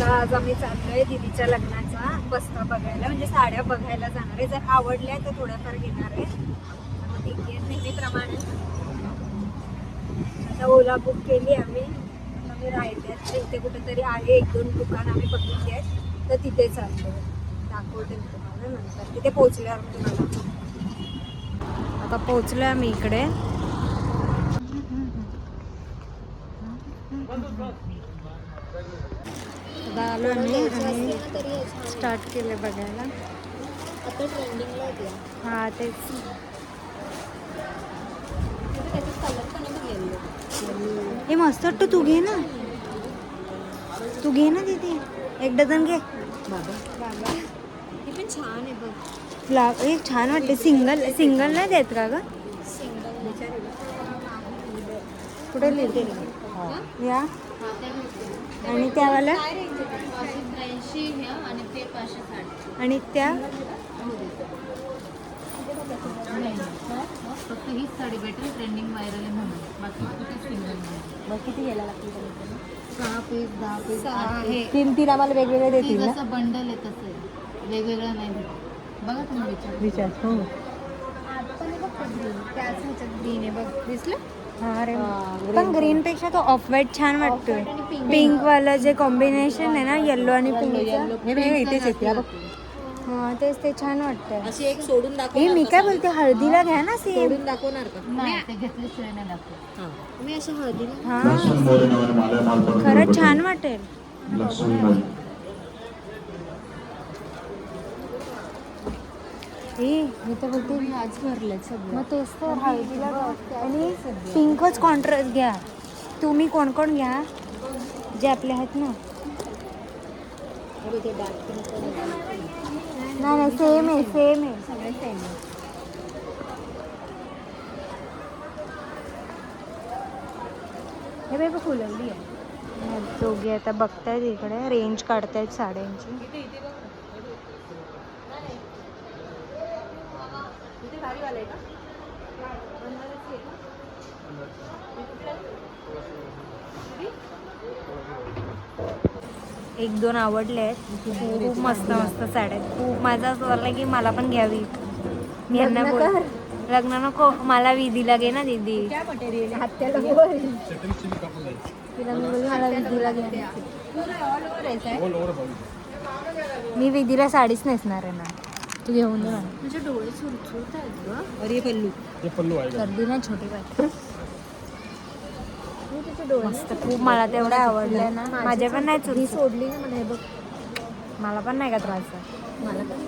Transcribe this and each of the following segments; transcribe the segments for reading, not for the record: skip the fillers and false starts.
आज आम्ही चाललोय दीदीच्या लग्नाचा बस्ता बघायला, म्हणजे साड्या बघायला जाणार आहे. जर आवडल्या तर थोड्याफार घेणार आहे. मग तिकीट नेहमीप्रमाणे आता ओला बुक केली आम्ही. आम्ही राहिल्यात इथे कुठेतरी आहे, 1-2 दुकान आम्ही बघितली आहेत, तर तिथे चाललो. दाखवते मी तुम्हाला नंतर तिथे पोहोचल्यावर तुम्हाला. आता पोहोचलोय आम्ही इकडे. आता आलो आम्ही स्टार्ट केले बघायला. आता ट्रेंडिंगला होत्या. हां तेच. हे मस्त वाटतं. तू घे ना, तू घे ना दीदी, 1 डझन घे. बाबा हे पण छान आहे बघ. हे छान वाटते. सिंगल नाही देत का ग? सिंगल कुठे लिहिते या. आणि त्यावाला आणि त्या फक्त हीच साडी भेटेल ट्रेंडिंग व्हायरल आहे म्हणून. बाकी कुठेच सिंगल नाही. मग किती घ्यायला लागतील? 6 पीस 10 पीस आहे. 3 आम्हाला वेगवेगळे देतील ना? जसं बंडल आहे तसं आहे, वेगवेगळं नाही भेटत. बघा तुम्ही विचार. हो त्याच ह्याच्यात ग्रीन आहे बघ, दिसलं? हा रे, पण ग्रीन पेक्षा तो ऑफ व्हाईट छान वाटतोय. पिंक वाला जे कॉम्बिनेशन आहे ना, येलो आणि पिंक, इथेच येते बघ. हा तेच ते छान वाटतंय. अशी एक सोडून दाखव. हे मी काय बोलते, हळदीला घ्या ना सेम. सोडून दाखवणार का? नाही, ते घेतल्याशिवाय नाही दाखव. मी अशी हळदीला. हा खरंच छान वाटेल. मी तर बोलते मी आज भरले सगळं. मग तेच तर हळदीला आणि पिंकच कॉन्ट्रास्ट घ्या. तुम्ही कोण कोण घ्या जे आपले आहेत ना. नाही सेम आहे सगळे सेम आहे. हे बाबा फुलवली आहे. दोघे आता बघतायत इकडे, रेंज काढतायत साड्यांची. एक दोन आवडले आहेत. खूप मस्त साड्या आहेत. खूप माझं असं वाटलं की मला पण घ्यावी. मी यांना लग्न नको, मला विधीला घे ना दीदी. तिला मी बोलली मला विधीला घे. मी विधीला साडीच नेसणार आहे ना, तू घेऊन दे. म्हणजे डोळे सुरसुरत आहेत ग. अरे पल्लू आहे, गर्दी नाही छोटी बाई. मस्त खूप. मला तेवढं आवडलं ना. माझ्या पण नाही चुरी सोडली ना मला. हे बघ, मला पण नाही का त्रास आहे. मला पण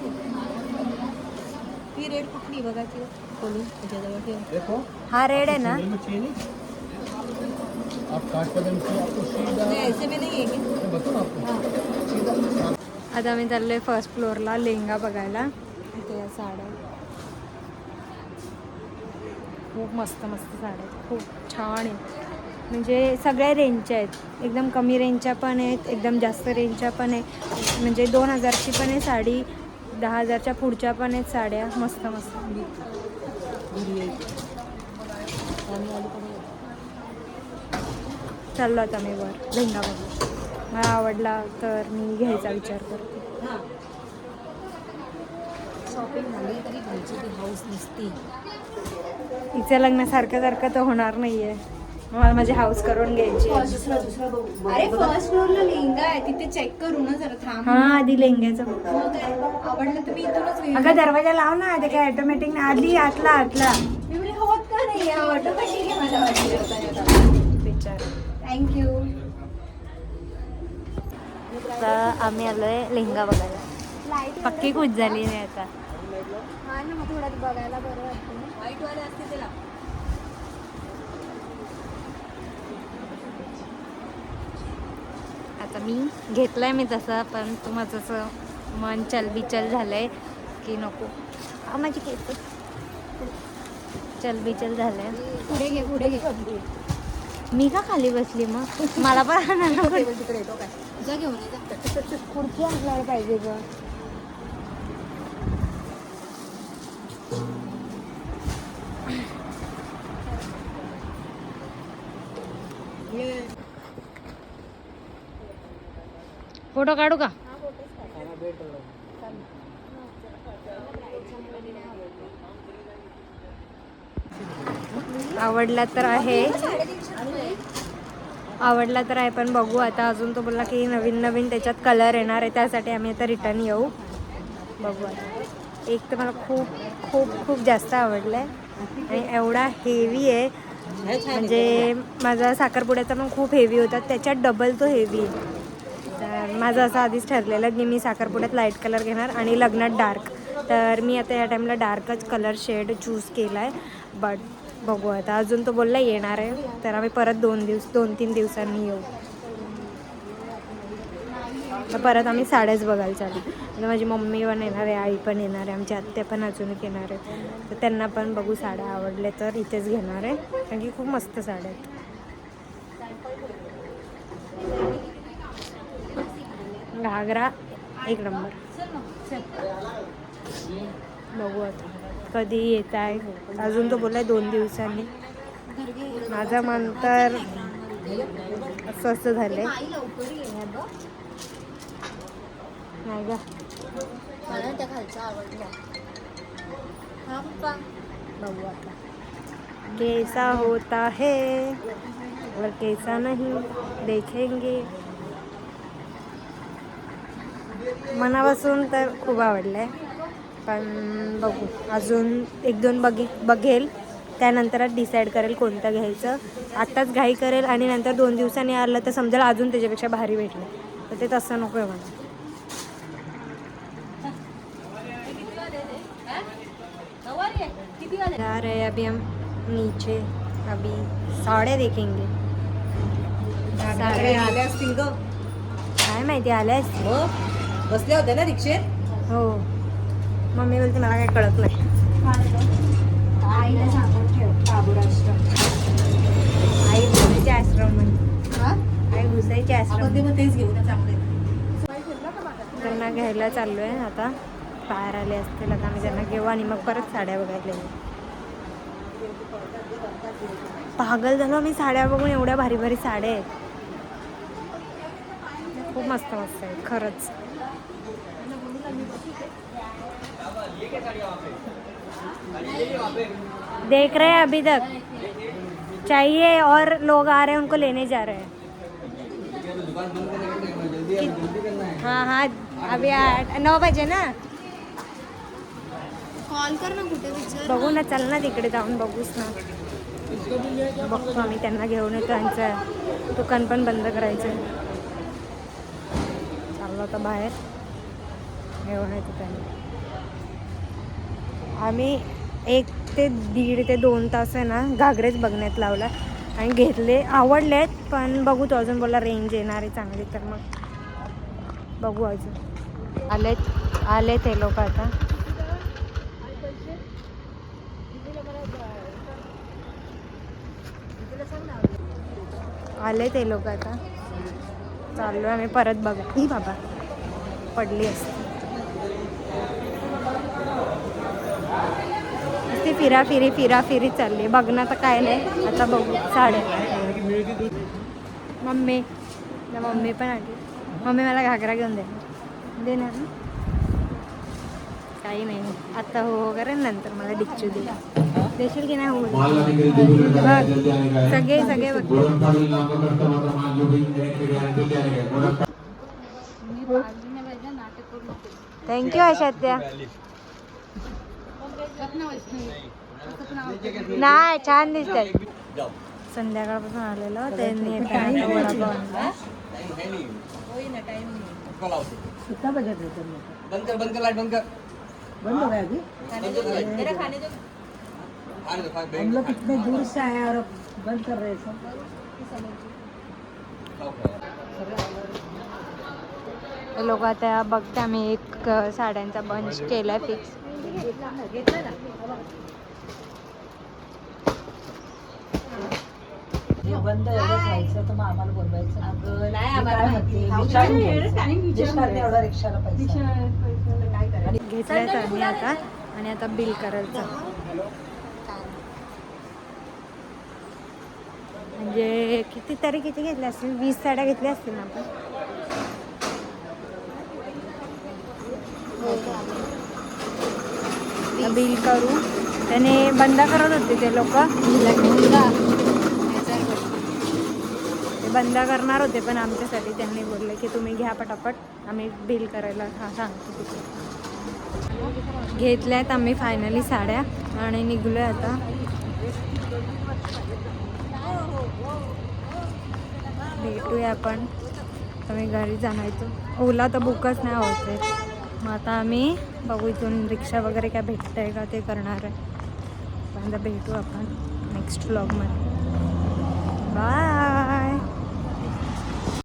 ही रेड कुठली बघायची खोलून त्याच्याजवळ ठेव. हा रेड आहे ना. आता आम्ही चाललोय फर्स्ट फ्लोअरला लेहंगा बघायला. इथे या साड्या खूप मस्त साड्या आहेत. खूप छान आहेत. म्हणजे सगळ्या रेंजच्या आहेत. एकदम कमी रेंजच्या पण आहेत, एकदम जास्त रेंजच्या पण आहेत. म्हणजे 2000ची पण आहे साडी, 10,000च्या पुढच्या पण आहेत साड्या. मस्त चाललो आता मी वर लेहंगा बघू. मला आवडला तर मी घ्यायचा विचार करते. शॉपिंग झाली तरी घ्यायची ती हाऊस नसती. हिचं लग्नासारखं तर होणार नाहीये. मला माझी हाऊस करून घ्यायची. अरे फर्स्ट फ्लोअरला लेहंगा आहे, तिथे चेक करू ना जरा. थांब. हा आधी लेहंग्याचं आवडलं तर मी इथूनच घेईन. अगं दरवाजा लाव ना, ते काय ऑटोमॅटिक ना. आधी आतला एवढे होत का नाही? ऑटोमॅटिक आहे माझ्या वाटलं. विचार. थँक्यू. आता आम्ही आलोय लेहंगा बघायला. पक्की खुश झाली नाही आता. हा ना, मग थोडं बघायला बरं वाटतं. व्हाईट वाले असते त्याला. आता मी घेतलाय मी तसा, पण माझं असं मन चलबिचल झालंय की नको. माझी केस चलबिचल झालंय. पुढे घे. मी का खाली बसली मग? मला पण तिकडे येतो काय? जा घेऊन खुर्ची आणणार पाहिजे ग. फोटो काढू का? आवडला तर आहे पण बघू आता. अजून तो बोलला की नवीन त्याच्यात कलर येणार आहे, त्यासाठी आम्ही आता रिटर्न येऊ. बघू आता. एक तर मला खूप खूप खूप जास्त आवडलं आहे आणि एवढा हेवी आहे, म्हणजे माझा साखरपुड्याचा पण खूप हेवी होता, त्याच्यात डबल तो हेवी आहे. तर माझं असं आधीच ठरलेलं की मी साखरपुड्यात लाईट कलर घेणार आणि लग्नात डार्क. तर मी आता या टाईमला डार्कच कलर शेड चूज केला आहे. बट बघू आता. अजून तो बोलला येणार आहे, तर आम्ही परत 2-3 दिवसांनी येऊ. तर परत आम्ही साड्याच बघायला चालू. आता माझी मम्मी पण येणार आहे, आई पण येणार आहे, आमची आत्या पण अजून येणार आहे. तर त्यांना पण बघू साड्या आवडल्या तर इथेच घेणार आहे, कारण की खूप मस्त साड्या आहेत. घागरा एक नंबर. बघू आता कधी येत आहे. अजून तो बोललाय 2 दिवसांनी. माझं मन तर असं झालंय. नाही का त्या खालचा आवडला. बघू आता कैसा होता है और कैसा नहीं देखेंगे. मनापासून तर खूप आवडलंय, पण बघू अजून 1-2 बघेल, त्यानंतरच डिसाईड करेल कोणतं घ्यायचं. आत्ताच घाई करेल आणि नंतर 2 दिवसांनी आलं तर समजेल अजून त्याच्यापेक्षा भारी भेटलं, तर ते तसं नको आहे मला. जा रहे हैं अभी हम नीचे, अभी साड्या देखेंगे. साड्या आल्या असतील ग. काय माहिती आल्या असतील. बसले होते ना रिक्षेत. हो, मम्मी बोलते मला काही कळत नाही. आईला सांगून ठेव काबूर आश्रम. आई घुसायची आश्रम म्हणजे आई घुसायची आश्रम. मग तेच घेऊ ना चांगले. त्यांना घ्यायला चाललो आहे आता. बाहेर आले असतील आता, आम्ही त्यांना घेऊ आणि मग परत साड्या बघायला येऊ. पागल झालो मी साड्या बघून. एवढ्या भारी भारी साड्या आहेत, खूप मस्त मस्त आहेत खरंच. देख रहे हैं अभी तक, चाहिए और लोग आ रहे हैं, उनको लेने जा रहे हैं. हाँ अभी 9 बजे ना. कॉल कर ना, कुठे विचार. बघू ना, चल ना तिकडे जाऊन बघूच ना. बघतो आम्ही, त्यांना घेऊन येतो. त्यांचं दुकान पण बंद करायचं आहे. चाललो आता बाहेर, घेऊन येतो त्यांना. आम्ही 1 ते 1.5 ते 2 तास आहे ना घागरेच बघण्यात लावला आणि घेतले, आवडलेत. पण बघू, तो अजून बोलला रेंज येणार आहे चांगली, तर मग बघू. अजून आले ते लोक आता. आले ते लोक आता. चाललो आम्ही परत बघा. ही बाबा पडली असते. ती फिराफिरी चालली. बघणं तर काय नाही आता. बघू साड्या. मम्मी पण आली. मम्मी मला घागरा घेऊन देणार ना. काही नाही, आता हो करेन, नंतर मला डिच्चू देशील की नाही. हो बघ, सगळे बघते. थँक्यू आशात्या. नाही, छान दिसतात. संध्याकाळपासून आलेलो त्यांनी बंद कर लाइट बंद कर. बंद हो गया अभी. हम लोग कितने दूर से आए और बंद कर रहे हैं सब. लोक आता बघते. आम्ही एक साड्यांचा बंच केलाय फिक्स. बंद एवढंच व्हायचं तर मग आम्हाला बोलवायचं. एवढा रिक्षाला पैसा घेतलाय तर आम्ही आता. आणि आता बिल करायचं. म्हणजे किती घेतल्या असतील, 20 साड्या घेतल्या असतील ना आपण. बिल करू. त्याने बंद करत होते ते लोक, ते बंद करणार होते पण आमच्यासाठी त्यांनी बोलले की तुम्ही घ्या पटापट, आम्ही बिल करायला सांगतो तिथे. घेतल्यात आम्ही फायनली साड्या आणि निघलोय आता. भेटूया आपण. आम्ही घरी जाणायचो. ओला तर बुकच नाही होते. मग आता आम्ही बघू इथून रिक्षा वगैरे काय भेटतंय का ते करणार आहे. पण भेटू आपण नेक्स्ट व्लॉगमध्ये. बाय.